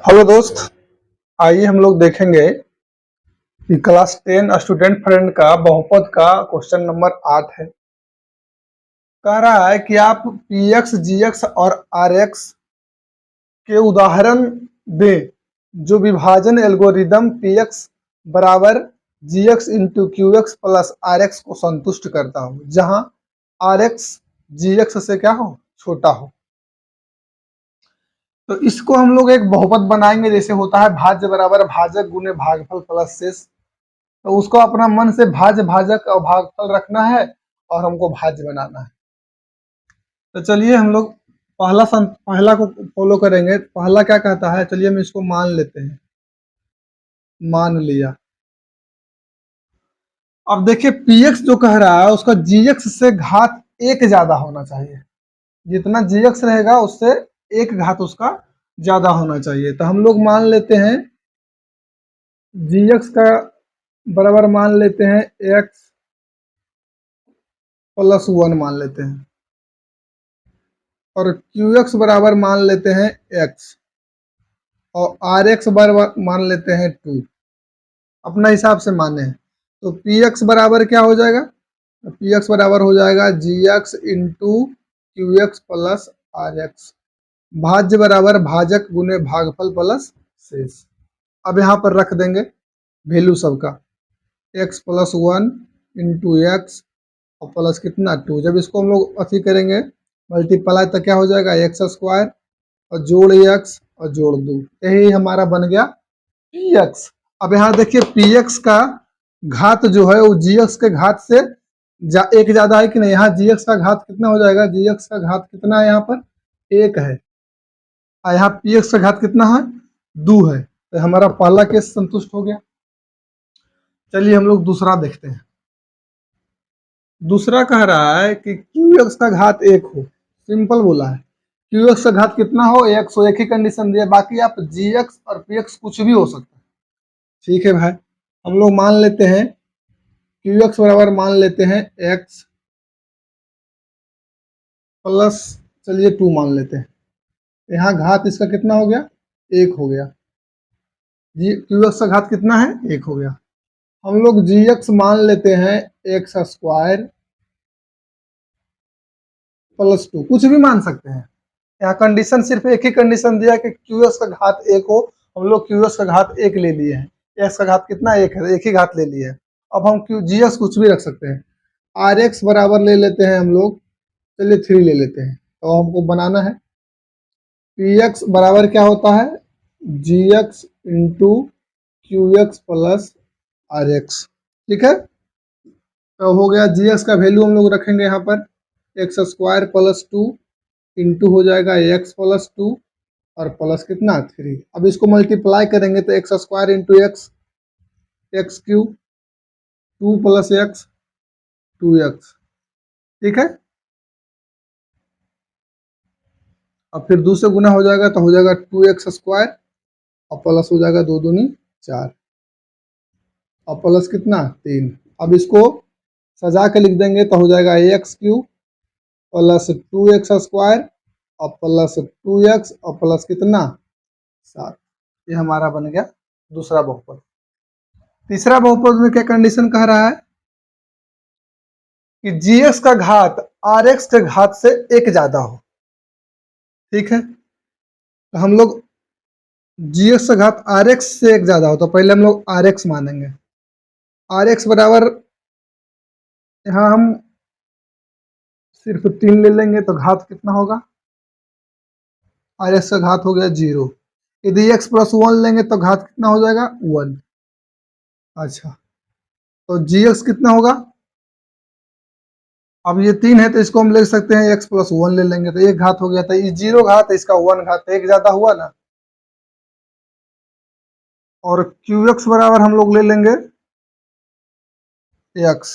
Hello दोस्त। आइए हम लोग देखेंगे कि क्लास 10 स्टूडेंट फ्रेंड का बहुपद का क्वेश्चन नंबर 8 है। कह रहा है कि आप पी एक्स जी एक्स और आर एक्स के उदाहरण दें जो विभाजन एल्गोरिदम पी एक्स बराबर g x into q x plus r x को संतुष्ट करता हो, जहां आर एक्स जी एक्स से क्या हो, छोटा हो। तो इसको हम लोग एक बहुपद बनाएंगे, जैसे होता है भाज्य बराबर भाजक गुने भागफल प्लस शेष। तो उसको अपना मन से भाज्य भाजक और भागफल रखना है और हमको भाज्य बनाना है। तो चलिए हम लोग पहला को फॉलो करेंगे। पहला क्या कहता है, चलिए हम इसको मान लेते हैं। मान लिया। अब देखिए पी एक्स जो कह रहा है उसका जी एक्स से घात एक ज्यादा होना चाहिए। जितना जी एक्स रहेगा उससे एक घात उसका ज्यादा होना चाहिए। तो हम लोग मान लेते हैं जी एक्स का बराबर मान लेते हैं एक्स प्लस वन मान लेते हैं, और क्यू एक्स बराबर मान लेते हैं एक्स, और आर एक्स बराबर मान लेते हैं टू। अपना हिसाब से माने हैं तो पी एक्स बराबर क्या हो जाएगा, पी एक्स बराबर हो जाएगा g x into q x plus r x. भाज्य बराबर भाजक गुने भागफल प्लस शेष। अब यहाँ पर रख देंगे वैल्यू सबका, x plus one into x और प्लस कितना टू। जब इसको हम लोग अथी करेंगे मल्टीप्लाई तो क्या हो जाएगा एक्स स्क्वायर और जोड़ एक्स और जोड़ दो, यही हमारा बन गया पी एक्स। अब यहाँ देखिए पी एक्स का घात जो है वो जी एक्स के घात से एक ज्यादा है कि नहीं। यहाँ जी एक्स का घात कितना हो जाएगा, जी एक्स का घात कितना है यहाँ पर, एक है, और यहाँ पी एक्स का घात कितना है, दो है। तो हमारा पहला केस संतुष्ट हो गया। चलिए हम लोग दूसरा देखते हैं। दूसरा कह रहा है कि क्यू एक्स का घात एक हो। सिंपल बोला है, क्यू एक्स का घात कितना हो, एक्स हो। एक ही कंडीशन दिया, बाकी आप जी एक्स और पी एक्स कुछ भी हो सकता है। ठीक है भाई, हम लोग मान लेते हैं क्यू एक्स बराबर मान लेते हैं एक्स प्लस, चलिए टू मान लेते हैं। यहाँ घात इसका कितना हो गया, एक हो गया। जी क्यू एक्स का घात कितना है, एक हो गया। हम लोग जी एक्स मान लेते हैं एक्स स्क्वायर प्लस टू, कुछ भी मान सकते हैं। यहाँ कंडीशन सिर्फ एक ही कंडीशन दिया कि क्यू एक्स का घात एक हो। हम लोग क्यू एक्स का घात एक ले लिए हैं, एक्स का घात कितना एक है, एक ही घात ले लिए हैं। अब हम क्यू जी एक्स कुछ भी रख सकते हैं। आर एक्स बराबर ले लेते हैं हम लोग, चलिए थ्री ले लेते हैं। तो हमको बनाना है पी एक्स बराबर क्या होता है, g x into q x plus r x. ठीक है, तो हो गया जी एक्स का वैल्यू हम लोग रखेंगे यहाँ पर x square plus two into हो जाएगा एक्स प्लस टू और प्लस कितना थ्री। अब इसको मल्टीप्लाई करेंगे तो x square into x, x cube, two plus x, two x. ठीक है, अब फिर दो से गुना हो जाएगा तो हो जाएगा टू एक्स स्क्वायर और प्लस हो जाएगा दो दूनी चार और प्लस कितना तीन। अब इसको सजा के लिख देंगे तो हो जाएगा x Q plus two x square और प्लस टू एक्स और प्लस कितना सात। ये हमारा बन गया दूसरा बहुपद। तीसरा बहुपद में क्या कंडीशन कह रहा है कि जी एक्स का घात आर एक्स के घात से एक ज्यादा हो। ठीक है, तो हम लोग जी एक्स का घात आर एक्स से एक ज्यादा हो तो पहले हम लोग आर एक्स मानेंगे। आर एक्स बराबर यहाँ हम सिर्फ तीन ले लेंगे तो घात कितना होगा, आर एक्स का घात हो गया जीरो। यदि एक्स प्लस वन लेंगे तो घात कितना हो जाएगा वन। अच्छा, तो जी एक्स कितना होगा, अब ये तीन है तो इसको हम ले सकते हैं एक्स प्लस वन ले लेंगे तो एक घात हो गया। तो ये जीरो घात है, इसका वन घात, एक ज्यादा हुआ ना। और क्यू एक्स बराबर हम लोग ले लेंगे एक्स,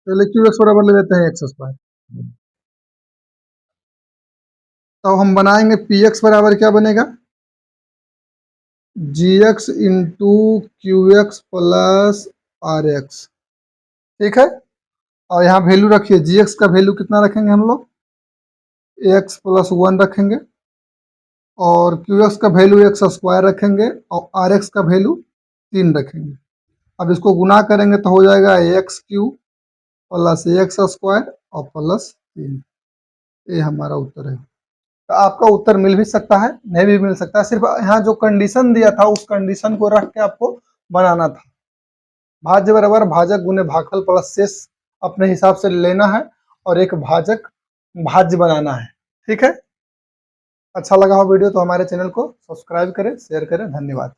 पहले क्यू एक्स बराबर ले लेते हैं एक्स स्क्वायर। तो हम बनाएंगे पी एक्स बराबर क्या बनेगा, g x into q x plus r x. ठीक है, और यहाँ वैल्यू रखिए, जी एक्स का वैल्यू कितना रखेंगे हम लोग, एक्स प्लस 1 रखेंगे और क्यू एक्स का वैल्यू एक्स स्क्वायर रखेंगे और आर एक्स का वैल्यू 3 रखेंगे। अब इसको गुना करेंगे तो हो जाएगा x Q plus x square और प्लस 3। ये हमारा उत्तर है। तो आपका उत्तर मिल भी सकता है, नहीं भी मिल सकता है। सिर्फ यहाँ जो कंडीशन दिया था उस कंडीशन को रख के आपको बनाना था। भाज्य बराबर भाजक गुने भागफल प्लस शेष अपने हिसाब से लेना है और एक भाजक भाज्य बनाना है। ठीक है। अच्छा लगा हो वीडियो तो हमारे चैनल को सब्सक्राइब करें, शेयर करें। धन्यवाद।